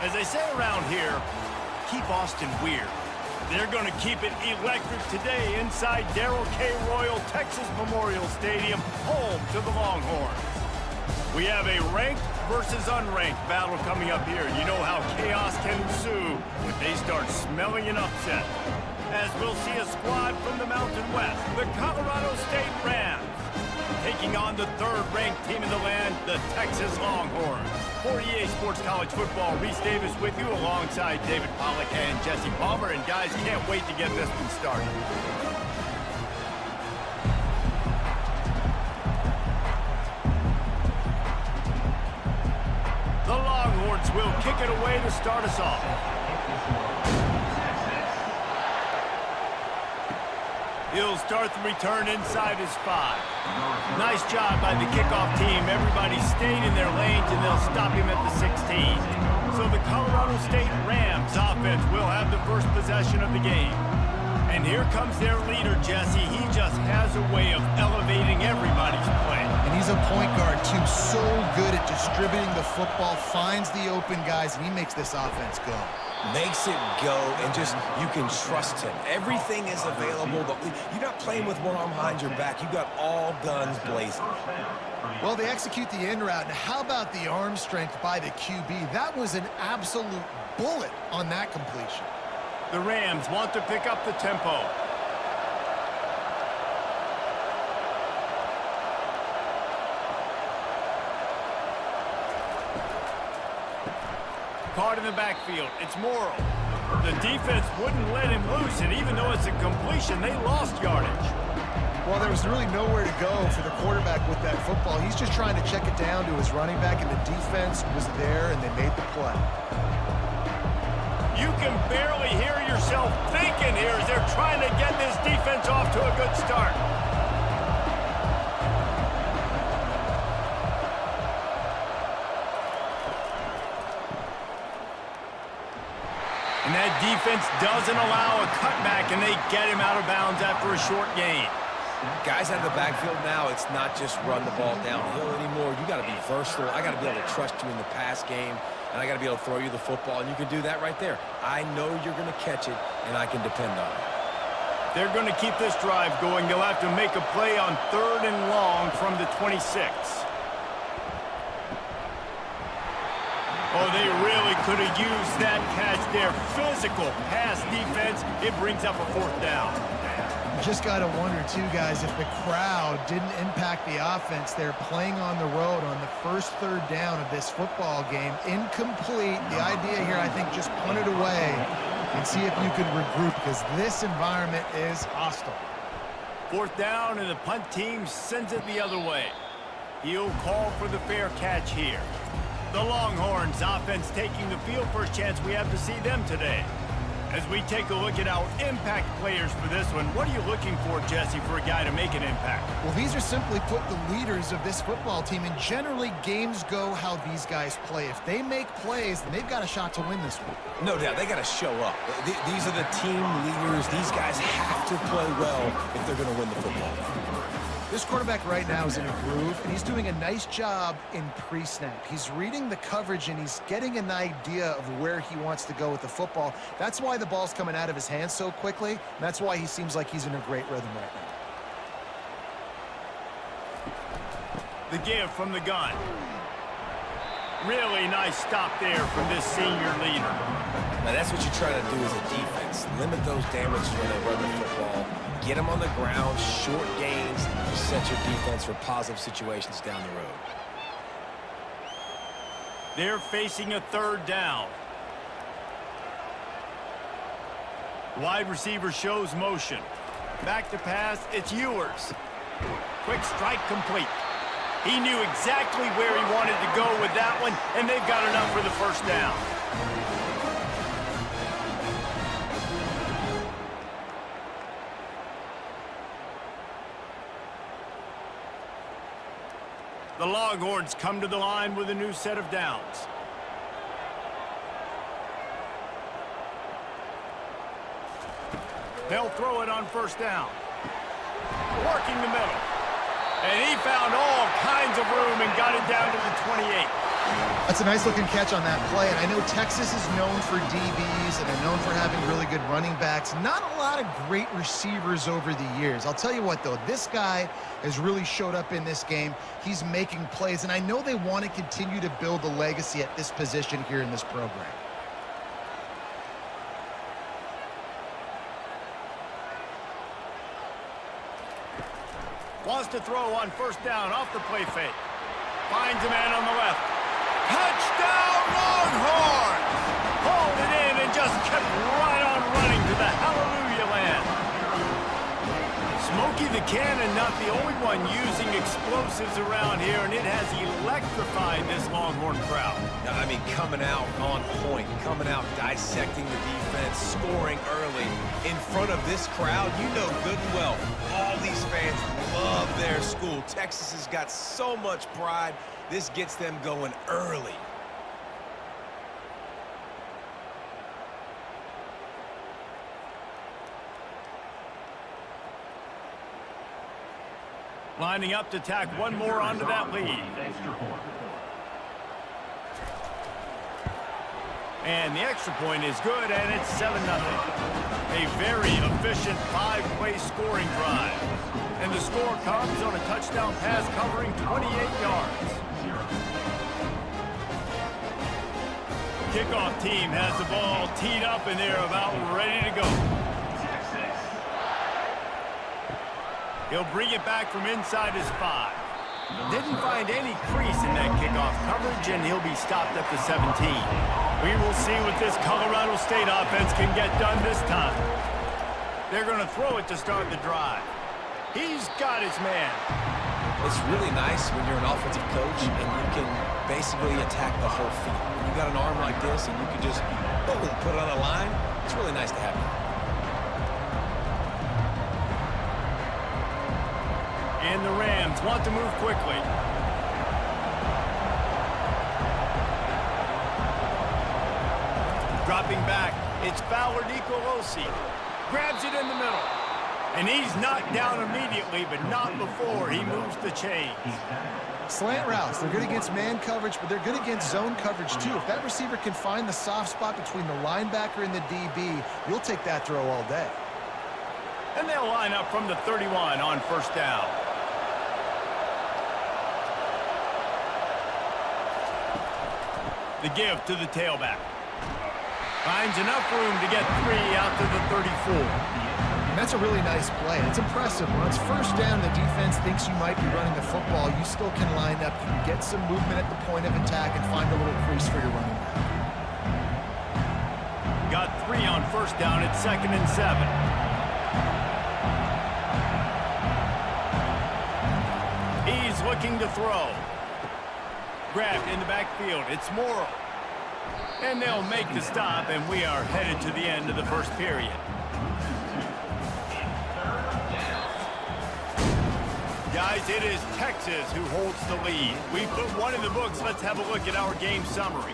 As they say around here, keep Austin weird. They're going to keep it electric today inside Darrell K. Royal Texas Memorial Stadium, home to the Longhorns. We have a ranked versus unranked battle coming up here. You know how chaos can ensue when they start smelling an upset. As we'll see a squad from the Mountain West, the Colorado State Rams, taking on the third-ranked team in the land, the Texas Longhorns. For EA Sports College Football, Reese Davis with you alongside David Pollack and Jesse Palmer. And guys, can't wait to get this one started. The Longhorns will kick it away to start us off. He'll start the return inside his 5. Nice job by the kickoff team. Everybody stayed in their lanes, and they'll stop him at the 16. So the Colorado State Rams offense will have the first possession of the game. And here comes their leader, Jesse. He just has a way of elevating everybody's play. And he's a point guard, too. So good at distributing the football, finds the open guys, and he makes this offense go. Makes it go, and just, you can trust him. Everything is available. You're not playing with one arm behind your back. You got all guns blazing. Well, they execute the in route, and how about the arm strength by the QB? That was an absolute bullet on that completion. The Rams want to pick up the tempo. Caught in the backfield. It's Morrow. The defense wouldn't let him loose, and even though it's a completion, they lost yardage. Well, there was really nowhere to go for the quarterback with that football. He's just trying to check it down to his running back, and the defense was there, and they made the play. You can barely hear yourself thinking here as they're trying to get this defense off to a good start. And that defense doesn't allow a cutback, and they get him out of bounds after a short gain. Guys out of the backfield now, it's not just run the ball downhill anymore. You got to be versatile. I got to be able to trust you in the pass game, and I got to be able to throw you the football, and you can do that right there. I know you're going to catch it, and I can depend on it. They're going to keep this drive going. They'll have to make a play on 3rd and long from the 26. Oh, they really could have used that catch there. Physical pass defense. It brings up a 4th down. You just got to wonder, too, guys, if the crowd didn't impact the offense. They're playing on the road on the first 3rd down of this football game. Incomplete. The idea here, I think, just punt it away and see if you can regroup, because this environment is hostile. 4th down, and the punt team sends it the other way. He'll call for the fair catch here. The Longhorns offense taking the field. First chance we have to see them today. As we take a look at our impact players for this one, what are you looking for, Jesse, for a guy to make an impact? Well, these are simply put the leaders of this football team, and generally games go how these guys play. If they make plays, then they've got a shot to win this one. No doubt, they got to show up. These are the team leaders. These guys have to play well if they're going to win the football game. This quarterback right now is in a groove, and he's doing a nice job in pre-snap. He's reading the coverage, and he's getting an idea of where he wants to go with the football. That's why the ball's coming out of his hands so quickly, and that's why he seems like he's in a great rhythm right now. The give from the gun. Really nice stop there from this senior leader. Now, that's what you try to do as a defense. Limit those damages when they run the football. Get them on the ground, short gains, set your defense for positive situations down the road. They're facing a 3rd down. Wide receiver shows motion. Back to pass, it's Ewers. Quick strike complete. He knew exactly where he wanted to go with that one, and they've got enough for the 1st down. The Longhorns come to the line with a new set of downs. They'll throw it on 1st down. Working the middle. And he found all kinds of room and got it down to the 28. That's a nice-looking catch on that play, and I know Texas is known for DBs, and they're known for having really good running backs. Not a lot of great receivers over the years. I'll tell you what, though, this guy has really showed up in this game. He's making plays, and I know they want to continue to build a legacy at this position here in this program. Wants to throw on first down off the play fake. Finds a man on the left. Touchdown, Longhorns! Hauled it in and just kept right on running to the hallelujah land. Smokey the Cannon, not the only one using explosives around here, and it has electrified this Longhorn crowd. I mean, coming out on point, coming out dissecting the defense, scoring early in front of this crowd. You know good and well, all these fans love their school. Texas has got so much pride. This gets them going early. Lining up to tack one more onto that lead. And the extra point is good, and it's 7-0. A very efficient 5-play scoring drive. And the score comes on a touchdown pass covering 28 yards. Kickoff team has the ball teed up, and they're about ready to go. He'll bring it back from inside his 5. Didn't find any crease in that kickoff coverage, and he'll be stopped at the 17. We will see what this Colorado State offense can get done this time. They're going to throw it to start the drive. He's got his man. It's really nice when you're an offensive coach and you can basically attack the whole field. When you got an arm like this and you can just boom, put it on a line, it's really nice to have that. And the Rams want to move quickly. Dropping back, it's Fowler Nicolosi. Grabs it in the middle. And he's knocked down immediately, but not before he moves the chains. Slant routes, they're good against man coverage, but they're good against zone coverage too. If that receiver can find the soft spot between the linebacker and the DB, you'll take that throw all day. And they'll line up from the 31 on first down. The give to the tailback. Finds enough room to get 3 out to the 34. And that's a really nice play. It's impressive. When it's first down, the defense thinks you might be running the football. You still can line up. You can get some movement at the point of attack and find a little crease for your running back. Got 3 on first down at 2nd and 7. He's looking to throw. Grabbed in the backfield. It's Morrow. And they'll make the stop, and we are headed to the end of the first period. Guys, it is Texas who holds the lead. We put one in the books. Let's have a look at our game summary.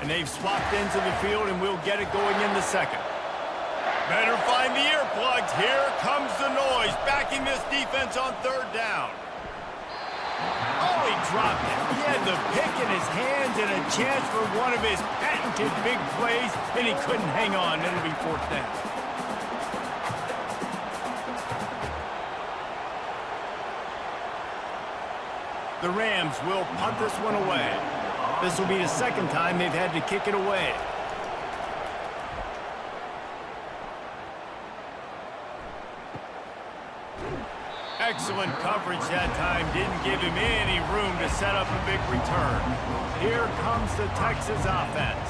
And they've swapped into the field, and we'll get it going in the second. Better find the earplugs. Here comes the noise, backing this defense on third down. Oh, he dropped it. He had the pick in his hands and a chance for one of his patented big plays, and he couldn't hang on. It'll be fourth down. The Rams will punt this one away. This will be the second time they've had to kick it away. Excellent coverage that time. Didn't give him any room to set up a big return. Here comes the Texas offense.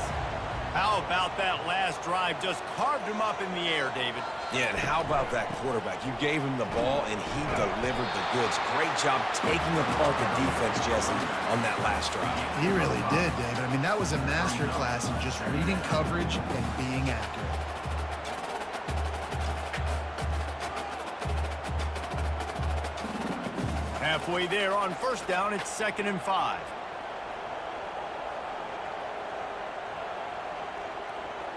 How about that last drive? Just carved him up in the air, David. Yeah, and how about that quarterback? You gave him the ball, and he delivered the goods. Great job taking apart the defense, Jesse, on that last drive. He really did, David. I mean, that was a masterclass in just reading coverage and being accurate. Halfway there on first down, it's 2nd and 5.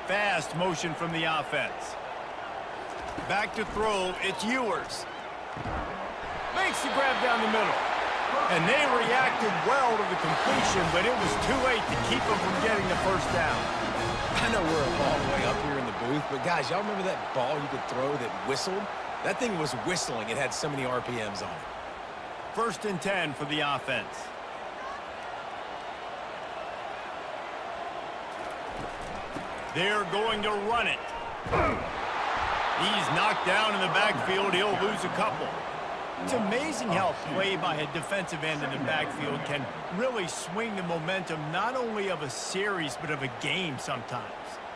Fast motion from the offense. Back to throw, it's Ewers. Makes the grab down the middle. And they reacted well to the completion, but it was too late to keep them from getting the first down. I know we're all the way up here in the booth, but guys, y'all remember that ball you could throw that whistled? That thing was whistling. It had so many RPMs on it. 1st and 10 for the offense. They're going to run it. He's knocked down in the backfield. He'll lose a couple. It's amazing how play by a defensive end in the backfield can really swing the momentum not only of a series but of a game sometimes.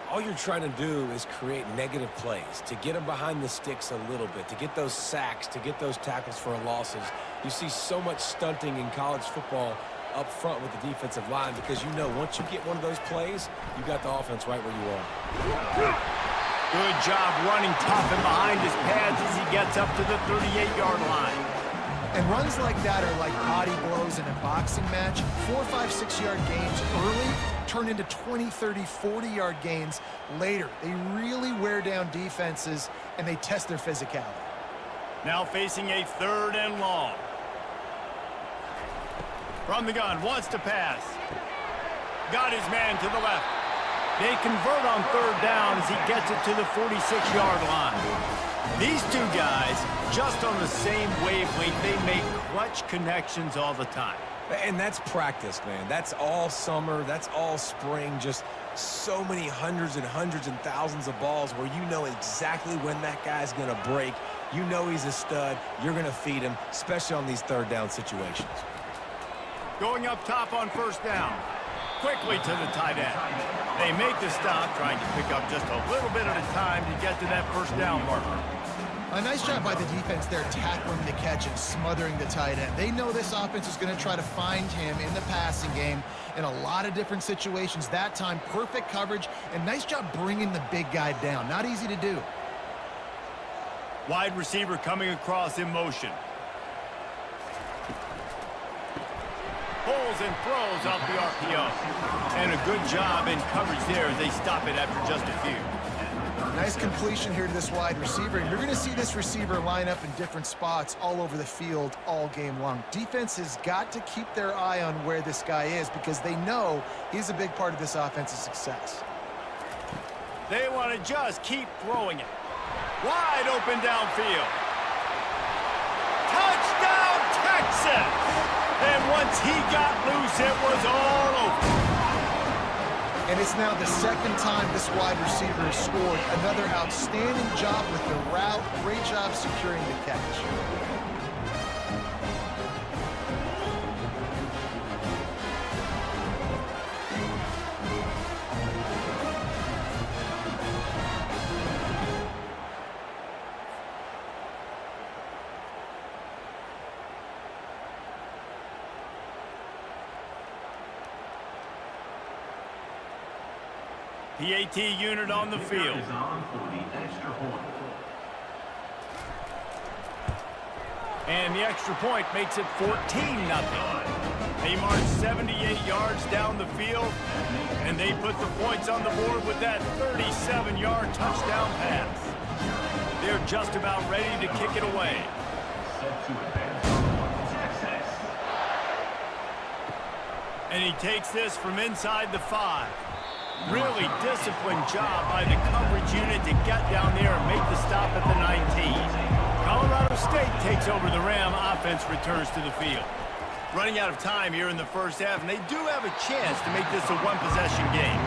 All you're trying to do is create negative plays, to get them behind the sticks a little bit, to get those sacks, to get those tackles for losses. You see so much stunting in college football up front with the defensive line because you know once you get one of those plays, you got the offense right where you are. Good job running tough and behind his pads as he gets up to the 38-yard line. And runs like that are like body blows in a boxing match. 4, 5, 6-yard gains early turn into 20, 30, 40-yard gains later. They really wear down defenses, and they test their physicality. Now facing a 3rd and long. From the gun, wants to pass. Got his man to the left. They convert on 3rd down as he gets it to the 46-yard line. These two guys, just on the same wavelength, they make clutch connections all the time. And that's practice, man. That's all summer. That's all spring. Just so many hundreds and thousands of balls where you know exactly when that guy's going to break. You know he's a stud. You're going to feed him, especially on these 3rd down situations. Going up top on 1st down. Quickly to the tight end. They make the stop, trying to pick up just a little bit at a time to get to that 1st down marker. A nice job by the defense there, tackling the catch and smothering the tight end. They know this offense is going to try to find him in the passing game in a lot of different situations. That time, perfect coverage, and nice job bringing the big guy down. Not easy to do. Wide receiver coming across in motion. Pulls and throws off the RPO. And a good job in coverage there as they stop it after just a few. Nice completion here to this wide receiver. And you're going to see this receiver line up in different spots all over the field all game long. Defense has got to keep their eye on where this guy is because they know he's a big part of this offense's success. They want to just keep throwing it. Wide open downfield. Touchdown, Texas! And once he got loose, it was all over. And it's now the 2nd time this wide receiver has scored. Another outstanding job with the route. Great job securing the catch. PAT unit on the field. And the extra point makes it 14-0. They march 78 yards down the field, and they put the points on the board with that 37-yard touchdown pass. They're just about ready to kick it away. And he takes this from inside the 5. Really disciplined job by the coverage unit to get down there and make the stop at the 19. Colorado State takes over the Ram. Offense returns to the field. Running out of time here in the first half, and they do have a chance to make this a one-possession game.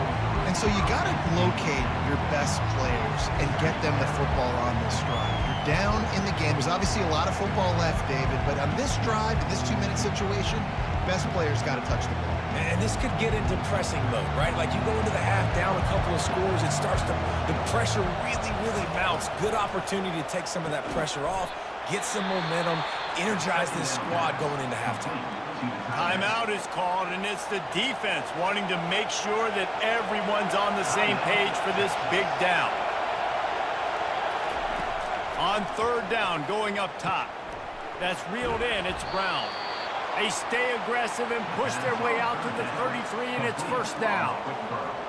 And so you got to locate your best players and get them the football on this drive. You're down in the game. There's obviously a lot of football left, David, but on this drive, in this 2-minute situation, best players got to touch the ball. And this could get into pressing mode, right? Like you go into the half down a couple of scores, it starts to, the pressure really mounts. Good opportunity to take some of that pressure off, get some momentum, energize this squad going into halftime. Timeout is called, and it's the defense wanting to make sure that everyone's on the same page for this big down. On 3rd down, going up top. That's reeled in. It's Brown. They stay aggressive and push their way out to the 33, and it's first down.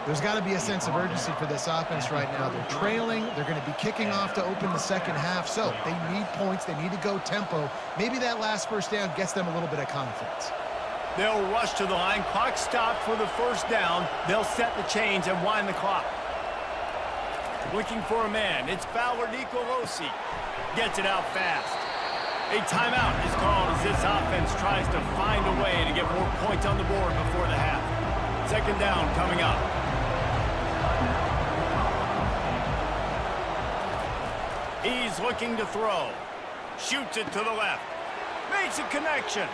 There's got to be a sense of urgency for this offense right now. They're trailing. They're going to be kicking off to open the second half, so they need points. They need to go tempo. Maybe that last first down gets them a little bit of confidence. They'll rush to the line. Clock stopped for the first down. They'll set the chains and wind the clock. Looking for a man. It's Fowler Nicolosi. Gets it out fast. A timeout is called as this offense tries to find a way to get more points on the board before the half. Second down coming up. He's looking to throw. Shoots it to the left. Makes a connection.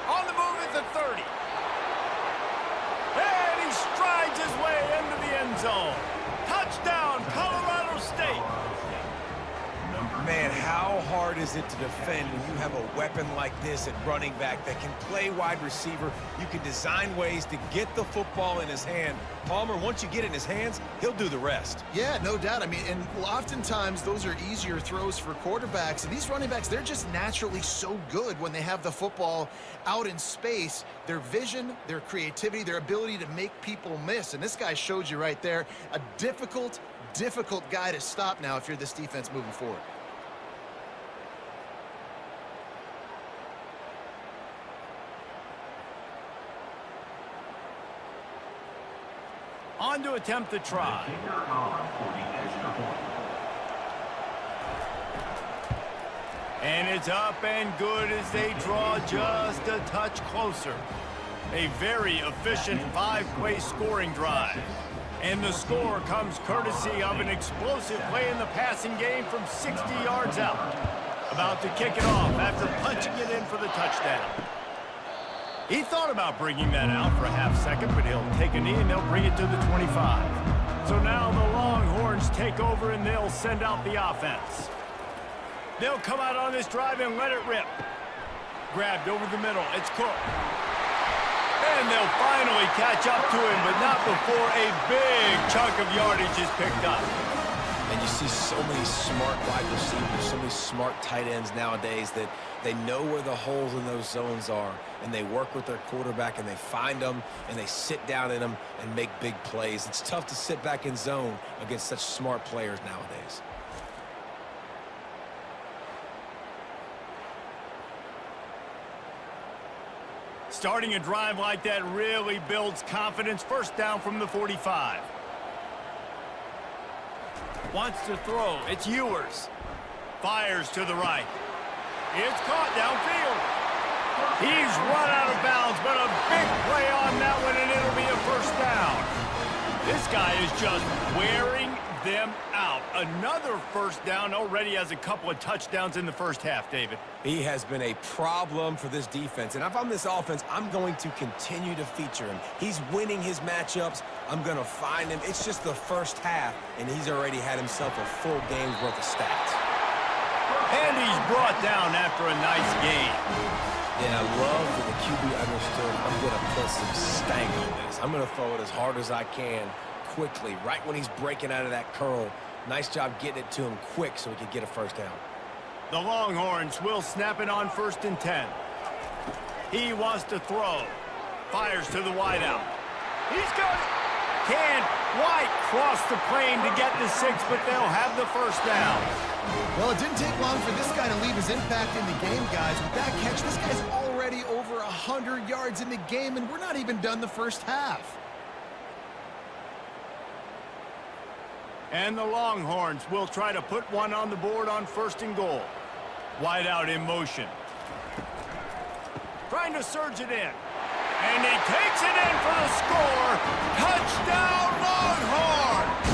On the move at the 30. And he strides his way into the end zone. Touchdown, Colorado State. Man, how hard is it to defend when you have a weapon like this at running back that can play wide receiver? You can design ways to get the football in his hand. Palmer, once you get it in his hands, he'll do the rest. Yeah, no doubt. I mean, and oftentimes those are easier throws for quarterbacks. And these running backs, they're just naturally so good when they have the football out in space. Their vision, their creativity, their ability to make people miss. And this guy showed you right there, a difficult guy to stop now if you're this defense moving forward. On to attempt the try. And it's up and good as they draw just a touch closer. A very efficient 5-play scoring drive. And the score comes courtesy of an explosive play in the passing game from 60 yards out. About to kick it off after punching it in for the touchdown. He thought about bringing that out for a half second, but he'll take a knee and they'll bring it to the 25. So now the Longhorns take over and they'll send out the offense. They'll come out on this drive and let it rip. Grabbed over the middle. It's Cook. And they'll finally catch up to him, but not before a big chunk of yardage is picked up. And you see so many smart wide receivers, so many smart tight ends nowadays that they know where the holes in those zones are, and they work with their quarterback, and they find them, and they sit down in them and make big plays. It's tough to sit back in zone against such smart players nowadays. Starting a drive like that really builds confidence. First down from the 45. Wants to throw. It's Ewers. Fires to the right. It's caught downfield. He's run out of bounds, but a big play on that one, and it'll be a first down. This guy is just wearing them out. Another first down, already has a couple of touchdowns in the first half, David. He has been a problem for this defense, and if I'm this offense, I'm going to continue to feature him. He's winning his matchups. I'm going to find him. It's just the first half, and he's already had himself a full game's worth of stats. And he's brought down after a nice game. Yeah, I love that the QB understood I'm going to put some stank on this. I'm going to throw it as hard as I can, quickly, right when he's breaking out of that curl. Nice job getting it to him quick so he could get a first down. The Longhorns will snap it on 1st and 10. He wants to throw. Fires to the wideout. He's got it. Can White cross the plane to get the 6, but they'll have the first down. Well, it didn't take long for this guy to leave his impact in the game, guys. With that catch, this guy's already over 100 yards in the game, and we're not even done the first half. And the Longhorns will try to put one on the board on 1st and goal. Wide out in motion. Trying to surge it in. And he takes it in for the score. Touchdown, Longhorns!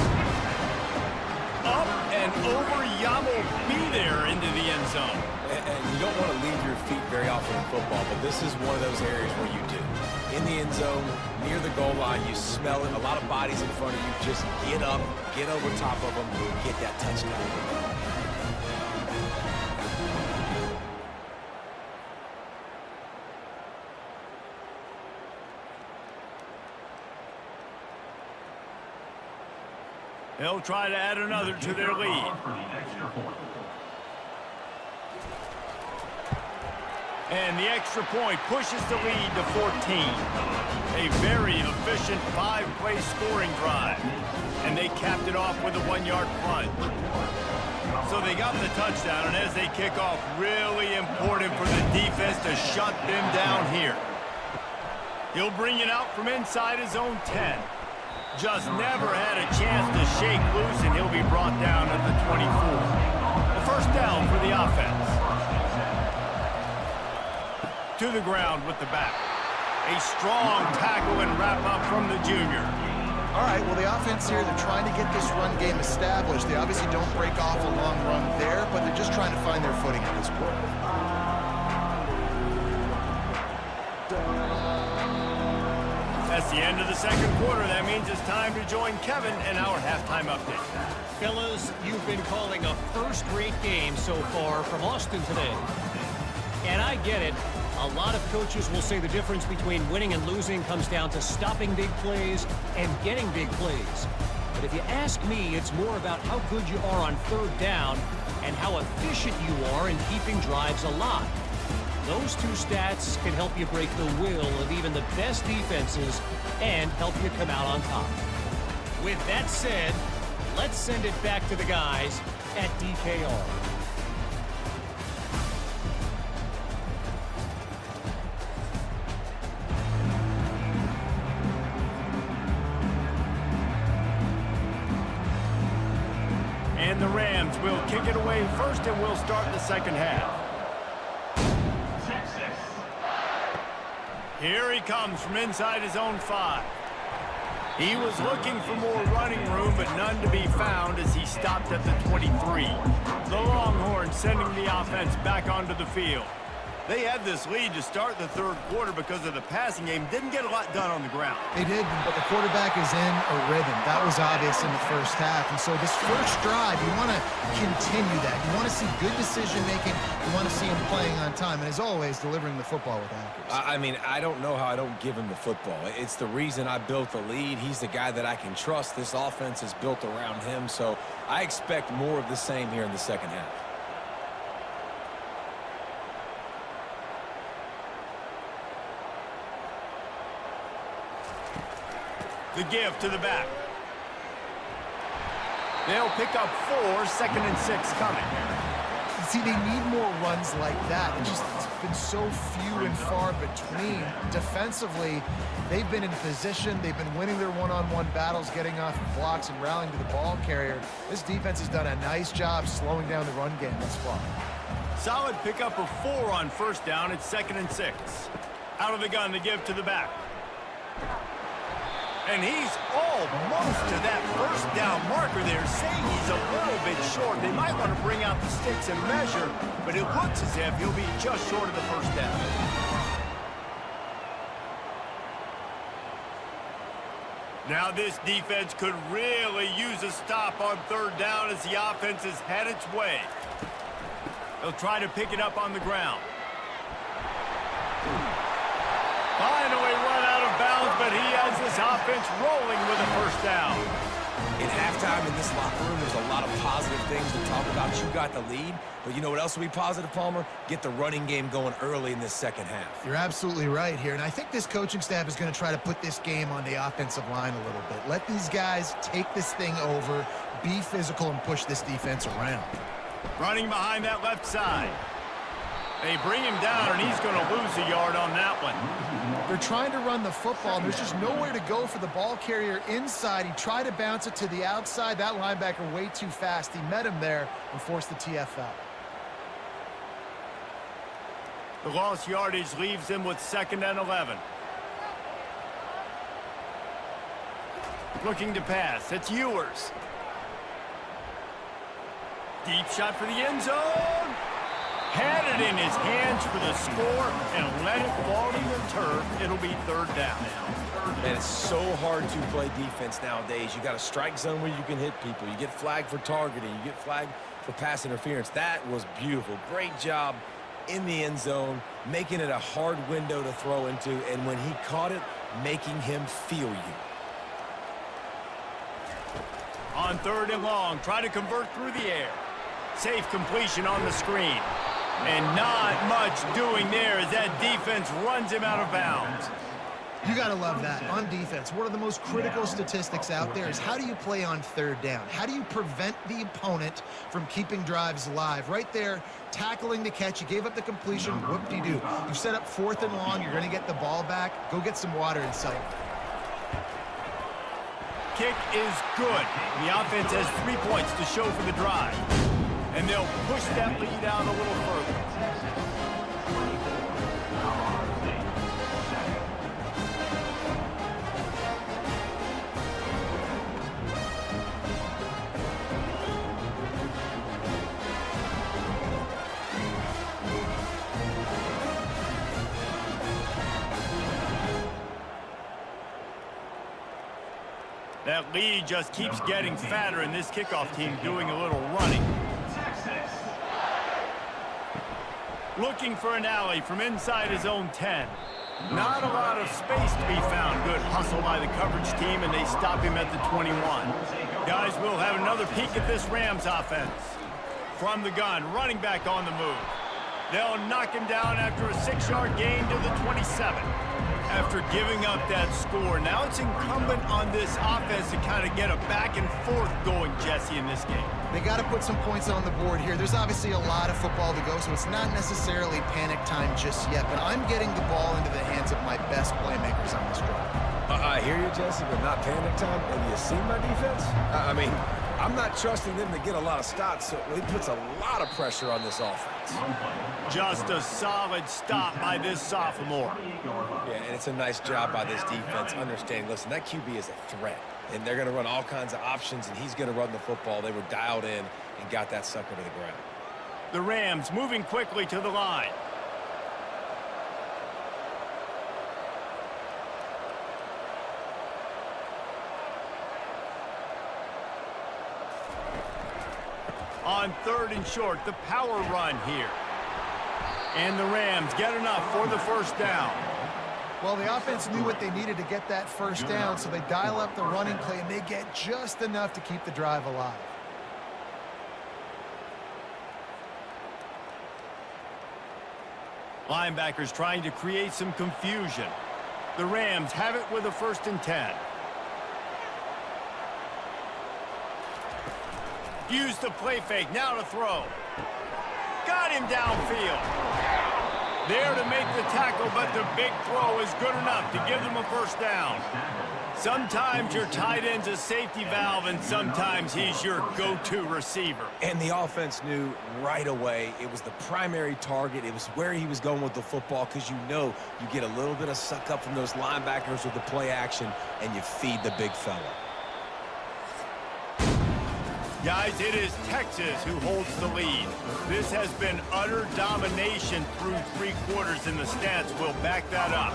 Up and over, Yamo be there into the end zone. And you don't want to leave your feet very often in football, but this is one of those areas where you do. In the end zone, near the goal line, you smell it. A lot of bodies in front of you. Just get up, get over top of them, get that touchdown. They'll try to add another to their lead. And the extra point pushes the lead to 14. A very efficient 5-play scoring drive. And they capped it off with a 1-yard punt. So they got the touchdown, and as they kick off, really important for the defense to shut them down here. He'll bring it out from inside his own 10. Just never had a chance to shake loose, and he'll be brought down at the 24. A first down for the offense. To the ground with the back. A strong tackle and wrap up from the junior. All right, well, the offense here, they're trying to get this run game established. They obviously don't break off a long run there, but they're just trying to find their footing at this point. That's the end of the second quarter. That means it's time to join Kevin in our halftime update. Fellas, you've been calling a first-rate game so far from Austin today. And I get it. A lot of coaches will say the difference between winning and losing comes down to stopping big plays and getting big plays. But if you ask me, it's more about how good you are on third down and how efficient you are in keeping drives alive. Those two stats can help you break the will of even the best defenses and help you come out on top. With that said, let's send it back to the guys at DKR. And the Rams will kick it away first, and we'll start the second half. Here he comes from inside his own 5. He was looking for more running room, but none to be found as he stopped at the 23. The Longhorns sending the offense back onto the field. They had this lead to start the third quarter because of the passing game. Didn't get a lot done on the ground. They did, but the quarterback is in a rhythm. That was obvious in the first half. And so this first drive, you want to continue that. You want to see good decision-making. You want to see him playing on time. And as always, delivering the football with accuracy. I mean, I don't know how I don't give him the football. It's the reason I built the lead. He's the guy that I can trust. This offense is built around him. So I expect more of the same here in the second half. The give to the back. They'll pick up 4, 2nd and 6 coming. See, they need more runs like that. It's been so few and far between. Defensively, they've been in position. They've been winning their one-on-one battles, getting off blocks and rallying to the ball carrier. This defense has done a nice job slowing down the run game thus far. Solid pickup of 4 on first down. It's 2nd and 6. Out of the gun, the give to the back. And he's almost to that first down marker there, saying he's a little bit short. They might want to bring out the sticks and measure, but it looks as if he'll be just short of the first down. Now this defense could really use a stop on third down as the offense has had its way. They'll try to pick it up on the ground. Finally run out of bounds, but he has this offense rolling with a first down. In halftime in this locker room, there's a lot of positive things to talk about. You got the lead, but you know what else will be positive, Palmer? Get the running game going early in this second half. You're absolutely right here, and I think this coaching staff is going to try to put this game on the offensive line a little bit. Let these guys take this thing over, be physical, and push this defense around. Running behind that left side. They bring him down, and he's going to lose a yard on that one. They're trying to run the football, and there's just nowhere to go for the ball carrier inside. He tried to bounce it to the outside. That linebacker way too fast. He met him there and forced the TFL. The lost yardage leaves him with 2nd and 11. Looking to pass. It's Ewers. Deep shot for the end zone. Had it in his hands for the score and let it fall to the turf. It'll be third down. Man, it's so hard to play defense nowadays. You got a strike zone where you can hit people. You get flagged for targeting. You get flagged for pass interference. That was beautiful. Great job in the end zone, making it a hard window to throw into, and when he caught it, making him feel you. On 3rd and long, try to convert through the air. Safe completion on the screen. And not much doing there as that defense runs him out of bounds. You got to love that. On defense, one of the most critical statistics out there is how do you play on third down? How do you prevent the opponent from keeping drives alive? Right there, tackling the catch. You gave up the completion. Whoop-de-doo. You set up 4th and long. You're going to get the ball back. Go get some water and celebrate. Kick is good. The offense has 3 points to show for the drive. And they'll push that lead out a little further. That lead just keeps getting fatter, and this kickoff team doing a little running. Looking for an alley from inside his own 10. Not a lot of space to be found. Good hustle by the coverage team, and they stop him at the 21. Guys, we'll have another peek at this Rams offense. From the gun, running back on the move. They'll knock him down after a 6-yard gain to the 27. After giving up that score, now it's incumbent on this offense to kind of get a back and forth going, Jesse, in this game. They got to put some points on the board here. There's obviously a lot of football to go, so it's not necessarily panic time just yet, but I'm getting the ball into the hands of my best playmakers on this drive. I hear you, Jesse, but not panic time. Have you seen my defense? I mean, I'm not trusting them to get a lot of stops, so it puts a lot of pressure on this offense. Just a solid stop by this sophomore. Yeah, and it's a nice job by this defense understanding, listen, that QB is a threat, and they're going to run all kinds of options, and he's going to run the football. They were dialed in and got that sucker to the ground. The Rams moving quickly to the line. On 3rd and short, the power run here. And the Rams get enough for the first down. Well, the offense knew what they needed to get that first down, so they dial up the running play, and they get just enough to keep the drive alive. Linebackers trying to create some confusion. The Rams have it with a 1st and 10. Use the play fake, now to throw. Got him downfield. There to make the tackle, but the big throw is good enough to give them a first down. Sometimes your tight end's a safety valve, and sometimes he's your go-to receiver. And the offense knew right away it was the primary target. It was where he was going with the football, because you know you get a little bit of suck up from those linebackers with the play action, and you feed the big fella. Guys, it is Texas who holds the lead. This has been utter domination through 3 quarters, and the stats will back that up.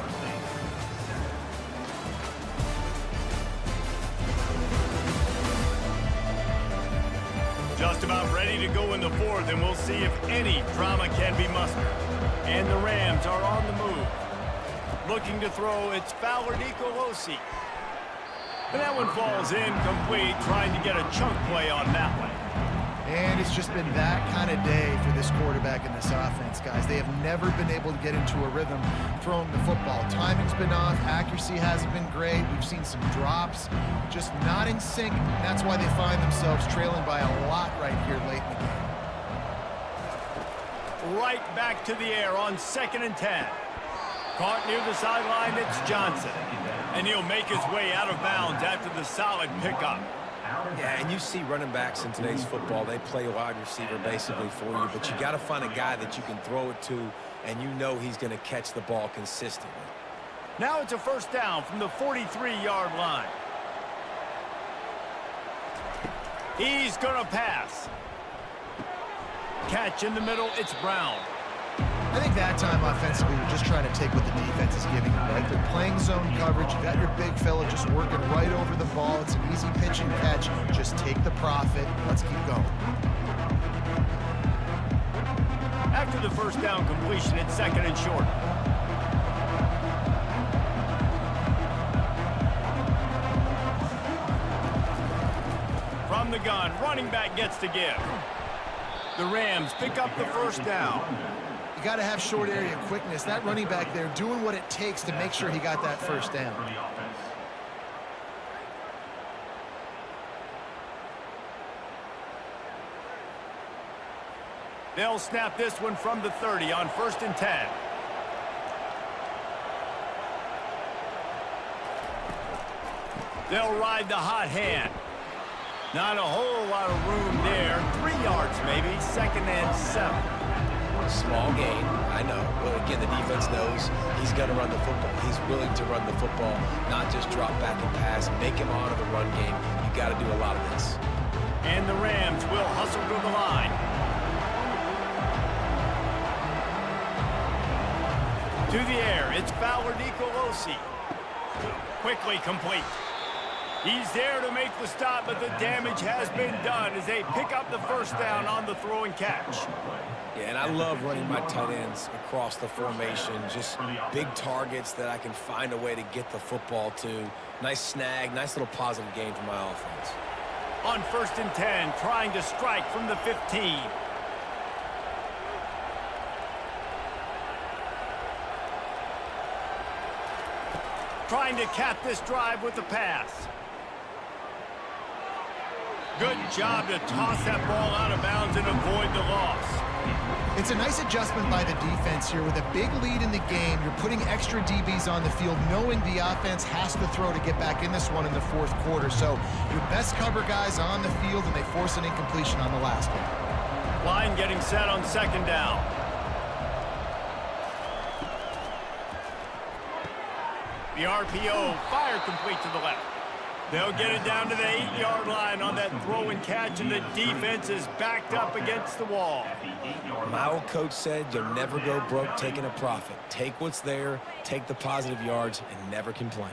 Just about ready to go in the 4th, and we'll see if any drama can be mustered. And the Rams are on the move. Looking to throw, it's Fowler Nicolosi. And that one falls incomplete, trying to get a chunk play on that one. And it's just been that kind of day for this quarterback and this offense, guys. They have never been able to get into a rhythm throwing the football. Timing's been off. Accuracy hasn't been great. We've seen some drops, just not in sync. And that's why they find themselves trailing by a lot right here late in the game. Right back to the air on 2nd and 10. Caught near the sideline, it's Johnson. And he'll make his way out of bounds after the solid pickup. Yeah, and you see running backs in today's football, they play wide receiver basically for you, but you got to find a guy that you can throw it to, and you know he's going to catch the ball consistently. Now it's a first down from the 43-yard line. He's going to pass. Catch in the middle, it's Brown. I think that time offensively, we're just trying to take what the defense is giving them, right? They're playing zone coverage. You got your big fella just working right over the ball. It's an easy pitch and catch. Just take the profit. Let's keep going. After the first down completion, it's 2nd and short. From the gun, running back gets to give. The Rams pick up the first down. You got to have short area quickness. That running back there doing what it takes to make sure he got that first down. They'll snap this one from the 30 on 1st and 10. They'll ride the hot hand. Not a whole lot of room there. 3 yards maybe. 2nd and 7. Small gain, I know. But again, the defense knows he's going to run the football. He's willing to run the football, not just drop back and pass, make him honor the run game. You got to do a lot of this. And the Rams will hustle to the line. To the air, it's Fowler Nicolosi. Quickly complete. He's there to make the stop, but the damage has been done as they pick up the first down on the throw and catch. Yeah, and I love running my tight ends across the formation. Just big targets that I can find a way to get the football to. Nice snag, nice little positive gain for my offense. On 1st and 10, trying to strike from the 15. Trying to cap this drive with the pass. Good job to toss that ball out of bounds and avoid the loss. It's a nice adjustment by the defense here. With a big lead in the game, you're putting extra DBs on the field, knowing the offense has to throw to get back in this one in the 4th quarter. So your best cover guys on the field, and they force an incompletion on the last one. Line getting set on 2nd down. The RPO, fire complete to the left. They'll get it down to the 8-yard line on that throw and catch, and the defense is backed up against the wall. My old coach said you'll never go broke taking a profit. Take what's there, take the positive yards, and never complain.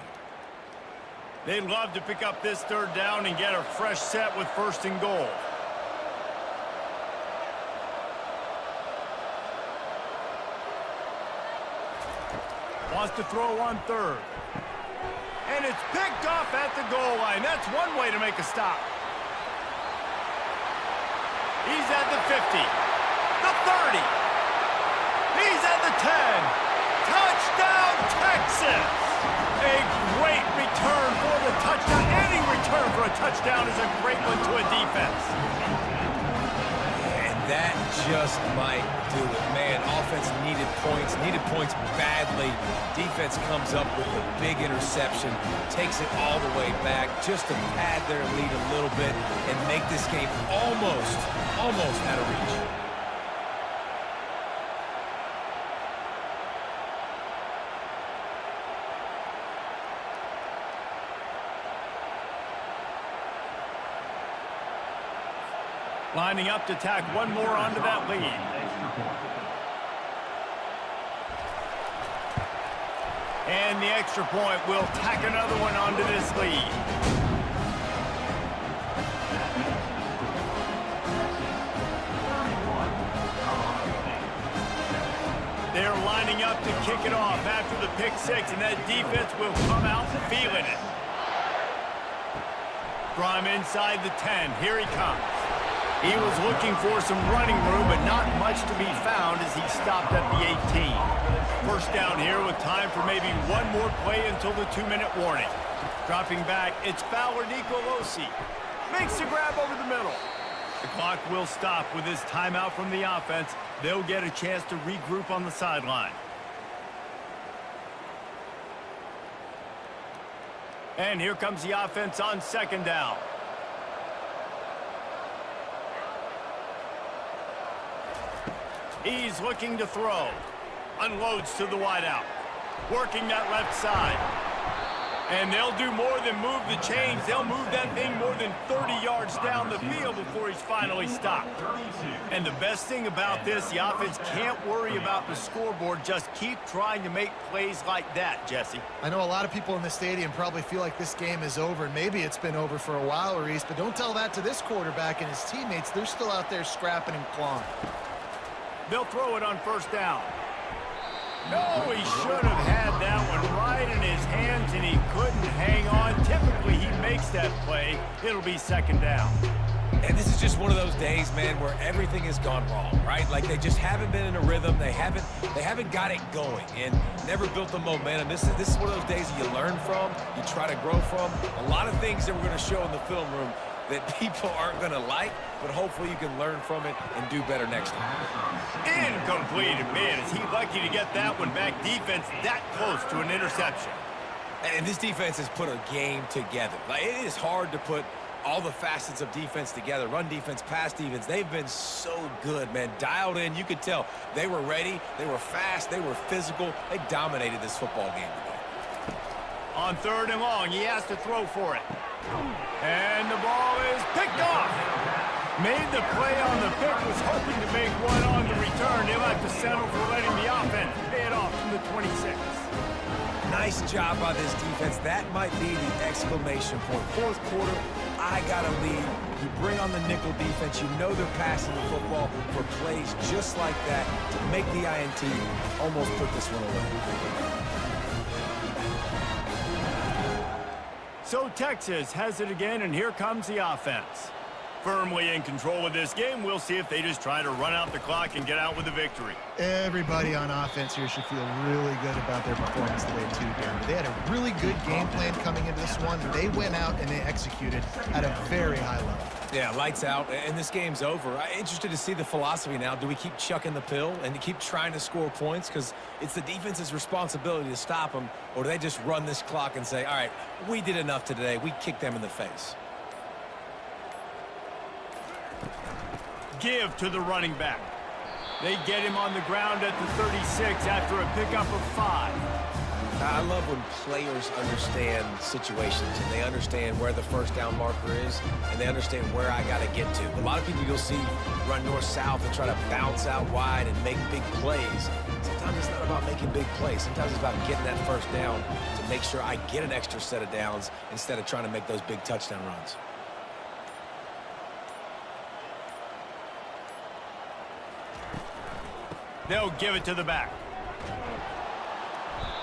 They'd love to pick up this 3rd down and get a fresh set with 1st and goal. Wants to throw on 3rd. And it's picked off at the goal line. That's one way to make a stop. He's at the 50, the 30. He's at the 10. Touchdown, Texas! A great return for the touchdown. Any return for a touchdown is a great one to a defense. And that just might do it. Man, offense needed points badly. Defense comes up with a big interception, takes it all the way back just to pad their lead a little bit and make this game almost out of reach. Lining up to tack one more onto that lead. And the extra point will tack another one onto this lead. They're lining up to kick it off after the pick 6, and that defense will come out feeling it. From inside the 10, here he comes. He was looking for some running room, but not much to be found as he stopped at the 18. First down here with time for maybe one more play until the 2-minute warning. Dropping back, it's Fowler Nicolosi. Makes the grab over the middle. The clock will stop with this timeout from the offense. They'll get a chance to regroup on the sideline. And here comes the offense on 2nd down. He's looking to throw. Unloads to the wideout. Working that left side. And they'll do more than move the chains. They'll move that thing more than 30 yards down the field before he's finally stopped. And the best thing about this, the offense can't worry about the scoreboard. Just keep trying to make plays like that, Jesse. I know a lot of people in the stadium probably feel like this game is over, and maybe it's been over for a while, Reese, but don't tell that to this quarterback and his teammates. They're still out there scrapping and clawing. They'll throw it on 1st down. No, he should have had that one right in his hands, and he couldn't hang on. Typically, he makes that play. It'll be 2nd down. And this is just one of those days, man, where everything has gone wrong, right? Like they just haven't been in a rhythm. They haven't got it going and never built the momentum. This is one of those days that you learn from, you try to grow from. A lot of things that we're going to show in the film room that people aren't going to like, but hopefully you can learn from it and do better next time. Incomplete. Man, is he lucky to get that one back. Defense that close to an interception. And this defense has put a game together. Like, it is hard to put all the facets of defense together. Run defense, pass defense. They've been so good, man. Dialed in. You could tell they were ready. They were fast. They were physical. They dominated this football game today. On 3rd and long, he has to throw for it. And the ball is picked off. Made the play on the pick, was hoping to make one on the return. They'll have to settle for letting the offense pay it off from the 26. Nice job by this defense. That might be the exclamation point. 4th quarter, I got a lead. You bring on the nickel defense. You know they're passing the football for plays just like that to make the INT almost put this one away. So Texas has it again, and here comes the offense. Firmly in control of this game. We'll see if they just try to run out the clock and get out with a victory. Everybody on offense here should feel really good about their performance today, too, Darren. They had a really good game plan coming into this one. They went out and they executed at a very high level. Yeah, lights out, and this game's over. I'm interested to see the philosophy now. Do we keep chucking the pill and to keep trying to score points? Because it's the defense's responsibility to stop them, or do they just run this clock and say, all right, we did enough today. We kicked them in the face. Give to the running back. They get him on the ground at the 36 after a pickup of 5. I love when players understand situations and they understand where the first down marker is and they understand where I got to get to. A lot of people you'll see run north-south and try to bounce out wide and make big plays. Sometimes it's not about making big plays. Sometimes it's about getting that first down to make sure I get an extra set of downs instead of trying to make those big touchdown runs. They'll give it to the back.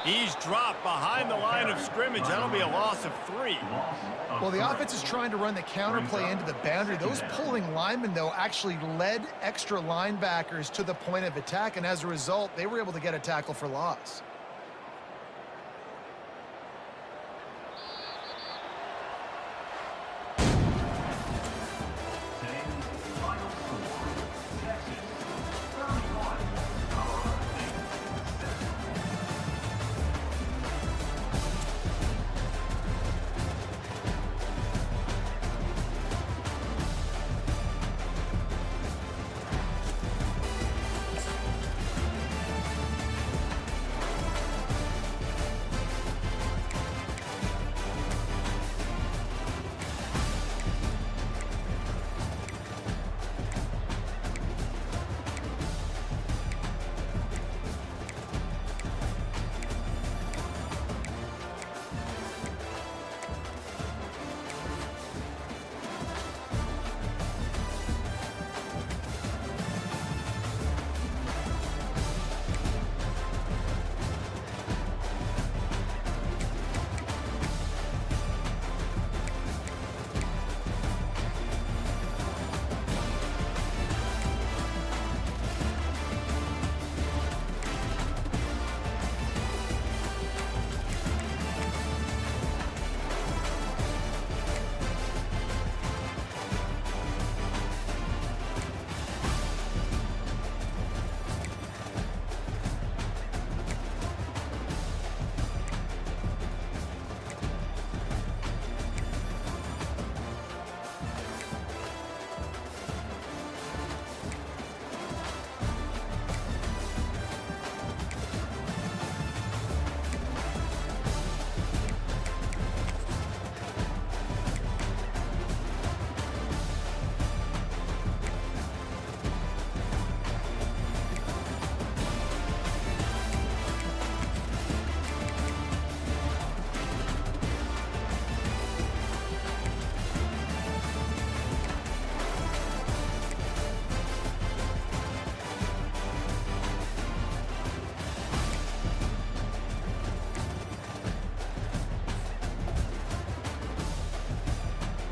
He's dropped behind the line of scrimmage. That'll be a loss of 3. Well, the offense is trying to run the counter play into the boundary. Those pulling linemen, though, actually led extra linebackers to the point of attack, and as a result, they were able to get a tackle for loss.